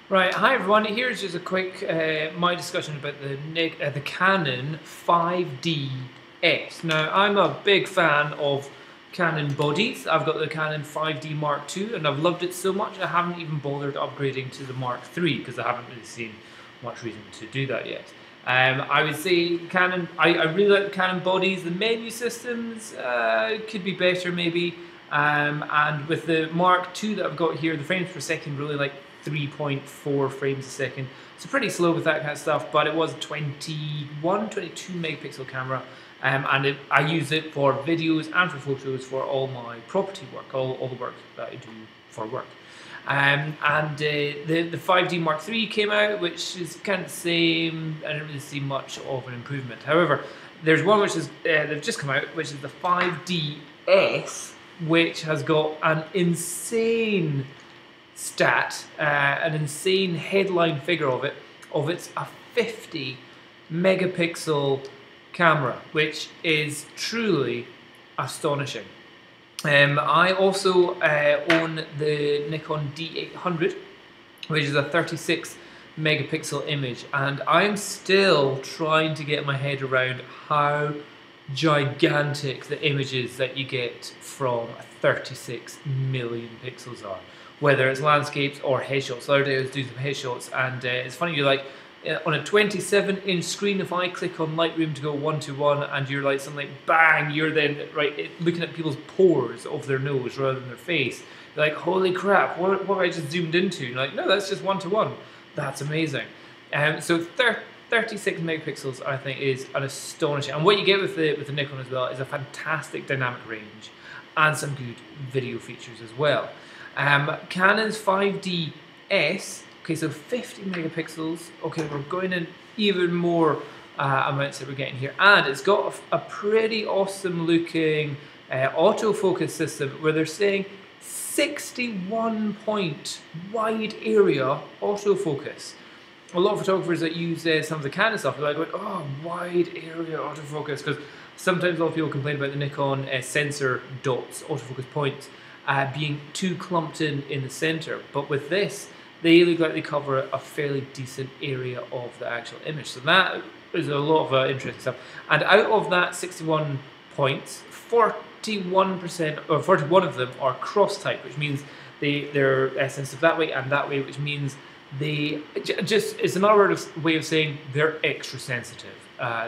Right, hi everyone. Here's just a quick my discussion about the Canon 5DS. Now, I'm a big fan of Canon bodies. I've got the Canon 5D Mark II, and I've loved it so much I haven't even bothered upgrading to the Mark III because I haven't really seen much reason to do that yet. I would say Canon. I really like the Canon bodies. The menu systems could be better maybe. And with the Mark II that I've got here, the frames per second really like 3.4 frames a second. So pretty slow with that kind of stuff, but it was a 22 megapixel camera. I use it for videos and for photos for all my property work, all the work that I do for work. The 5D Mark III came out, which is kind of the same. I didn't really see much of an improvement. However, there's one which is they've just come out, which is the 5DS, which has got an insane stat, an insane headline figure of it. It's a 50 megapixel camera, which is truly astonishing. I also own the Nikon D800, which is a 36 megapixel image, and I'm still trying to get my head around how gigantic the images that you get from 36 million pixels are, whether it's landscapes or headshots. The other day I was doing some headshots, and it's funny, you're like, on a 27-inch screen, if I click on Lightroom to go 1:1, and you're like, suddenly bang, you're then looking at people's pores of their nose rather than their face. You're like, holy crap, what have I just zoomed into? And you're like, no, that's just 1:1. That's amazing. So 36 megapixels, I think, is an astonishing. And what you get with the Nikon as well is a fantastic dynamic range and some good video features as well. Canon's 5DS. Okay, so 50 megapixels. Okay, we're going in even more amounts that we're getting here. And it's got a pretty awesome looking autofocus system where they're saying 61 point wide area autofocus. A lot of photographers that use some of the Canon stuff are like, oh, wide area autofocus, because sometimes a lot of people complain about the Nikon sensor dots, autofocus points, being too clumped in the center. But with this, they look like they cover a fairly decent area of the actual image. So that is a lot of interesting stuff. And out of that 61 points, 41% or 41 of them are cross type, which means they're sensitive that way and that way, which means it's another way of saying they're extra sensitive.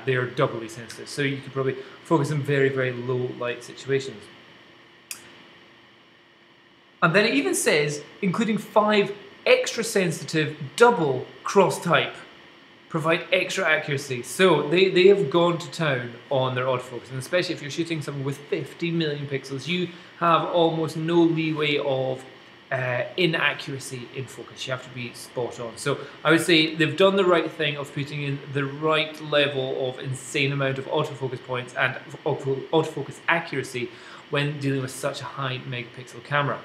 They're doubly sensitive. So you could probably focus on very, very low light situations. And then it even says, including 5 extra sensitive double cross type, provide extra accuracy. So they have gone to town on their autofocus, and especially if you're shooting something with 50 million pixels, you have almost no leeway of inaccuracy in focus. You have to be spot on. So I would say they've done the right thing of putting in the right level of insane amount of autofocus points and autofocus accuracy when dealing with such a high megapixel camera.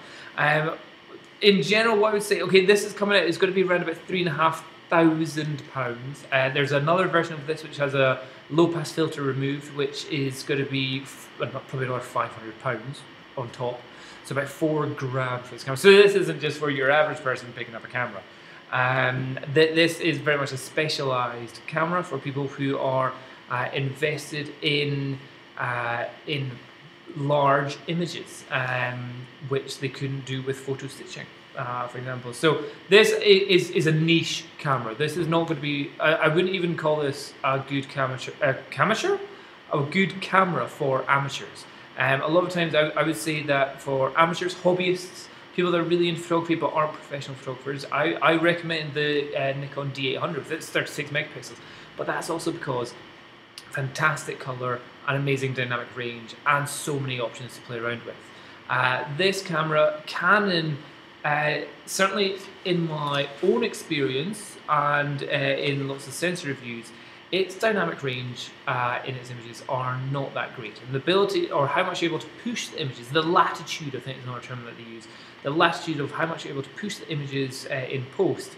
In general, what I would say, okay, this is coming out, it's going to be around about £3,500. There's another version of this which has a low pass filter removed, which is going to be probably another £500 on top. So about £4,000 for this camera. So this isn't just for your average person picking up a camera. This is very much a specialized camera for people who are invested in large images, which they couldn't do with photo stitching, for example. So this is a niche camera. This is not going to be, I wouldn't even call this a good a good camera for amateurs. A lot of times I would say that for amateurs, hobbyists, people that are really into photography but aren't professional photographers, I recommend the Nikon D800. It's 36 megapixels, but that's also because fantastic color, an amazing dynamic range, and so many options to play around with. This camera, Canon, certainly in my own experience and in lots of sensor reviews, its dynamic range in its images are not that great. And the ability, or how much you're able to push the images, the latitude, I think is another term that they use, the latitude of how much you're able to push the images in post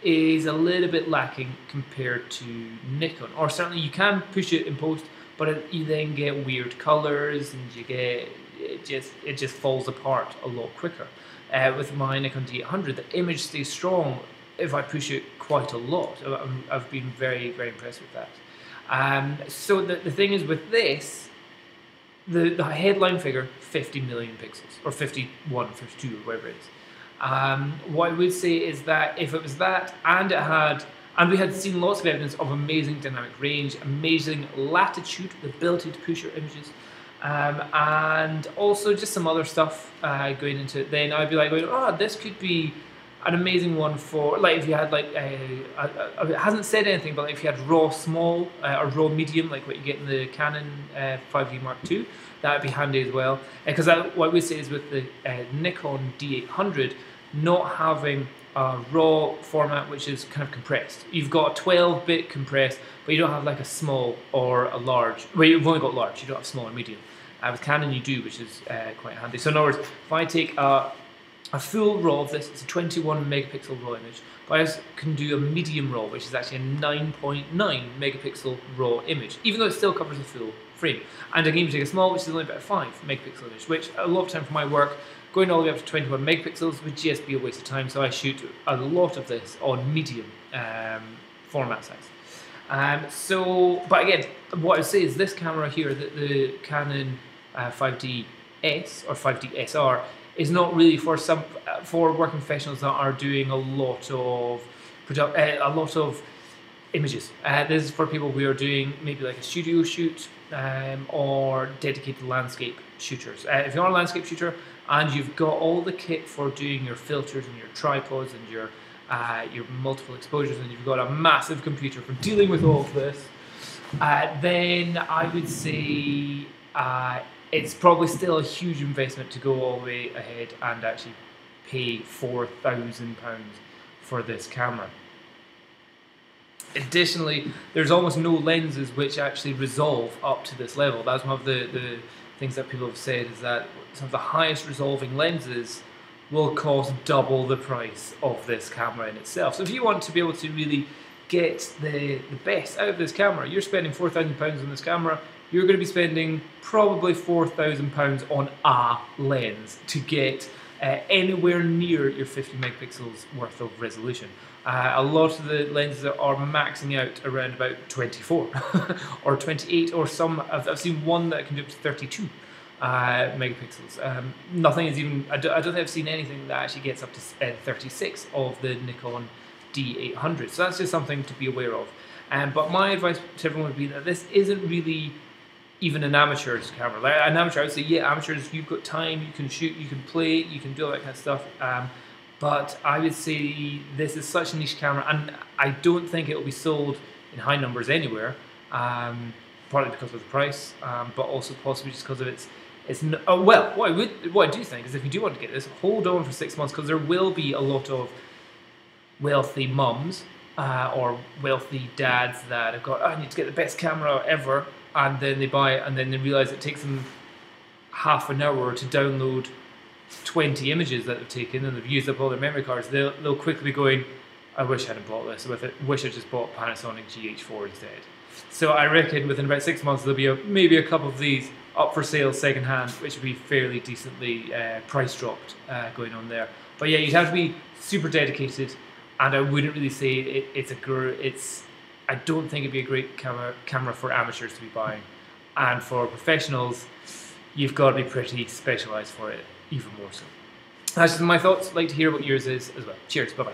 is a little bit lacking compared to Nikon. Or certainly you can push it in post, but you then get weird colors and you get it just falls apart a lot quicker. With my Nikon D800, the image stays strong if I push it quite a lot. I've been very, very impressed with that. So the thing is with this, the headline figure, 50 million pixels, or 51, 52, or whatever it is. What I would say is that if it was that, and we had seen lots of evidence of amazing dynamic range, amazing latitude, the ability to push your images, and also just some other stuff going into it, then I'd be like, oh, this could be an amazing one for, like, if you had like it hasn't said anything, but like if you had raw small or raw medium, like what you get in the Canon 5D Mark II, that would be handy as well. Because what we say is with the Nikon D800, not having a raw format which is kind of compressed. You've got a 12-bit compressed, but you don't have like a small or a large. Well, you've only got large, you don't have small or medium. With Canon you do, which is quite handy. So in other words, if I take a full RAW of this, it's a 21 megapixel RAW image, but I can do a medium RAW, which is actually a 9.9 megapixel RAW image, even though it still covers the full frame. And I can even take a small, which is only about a 5 megapixel image, which a lot of time for my work, going all the way up to 21 megapixels would just be a waste of time, so I shoot a lot of this on medium format size. But again, what I would say is this camera here, the Canon 5DS or 5D is not really for working professionals that are doing a lot of images. This is for people who are doing maybe like a studio shoot or dedicated landscape shooters. If you're a landscape shooter and you've got all the kit for doing your filters and your tripods and your multiple exposures, and you've got a massive computer for dealing with all of this, then I would say it's probably still a huge investment to go all the way ahead and actually pay £4,000 for this camera. Additionally, there's almost no lenses which actually resolve up to this level. That's one of the things that people have said, is that some of the highest resolving lenses will cost double the price of this camera in itself. So if you want to be able to really get the best out of this camera, you're spending £4,000 on this camera, you're going to be spending probably £4,000 on a lens to get anywhere near your 50 megapixels worth of resolution. A lot of the lenses are maxing out around about 24 or 28, or some, I've seen one that can do up to 32 megapixels. Nothing is even, I don't think I've seen anything that actually gets up to 36 of the Nikon D800. So that's just something to be aware of. But my advice to everyone would be that this isn't really even an amateur's camera. Like an amateur, I would say, yeah, amateurs, you've got time, you can shoot, you can play, you can do all that kind of stuff. But I would say this is such a niche camera, and I don't think it will be sold in high numbers anywhere. Partly because of the price, but also possibly just because of its well, what I do think is, if you do want to get this, hold on for 6 months, because there will be a lot of wealthy mums or wealthy dads that have got, I need to get the best camera ever, and then they buy it and then they realise it takes them half an hour to download 20 images that they've taken, and they've used up all their memory cards. They'll quickly be going, I wish I hadn't bought this, wish I just bought Panasonic GH4 instead. So I reckon within about 6 months there'll be maybe a couple of these up for sale second hand, which would be fairly decently price dropped going on there. But yeah, you'd have to be super dedicated, and I wouldn't really say I don't think it'd be a great camera for amateurs to be buying. And for professionals, you've got to be pretty specialised for it, even more so. That's just my thoughts. I'd like to hear what yours is as well. Cheers, bye bye.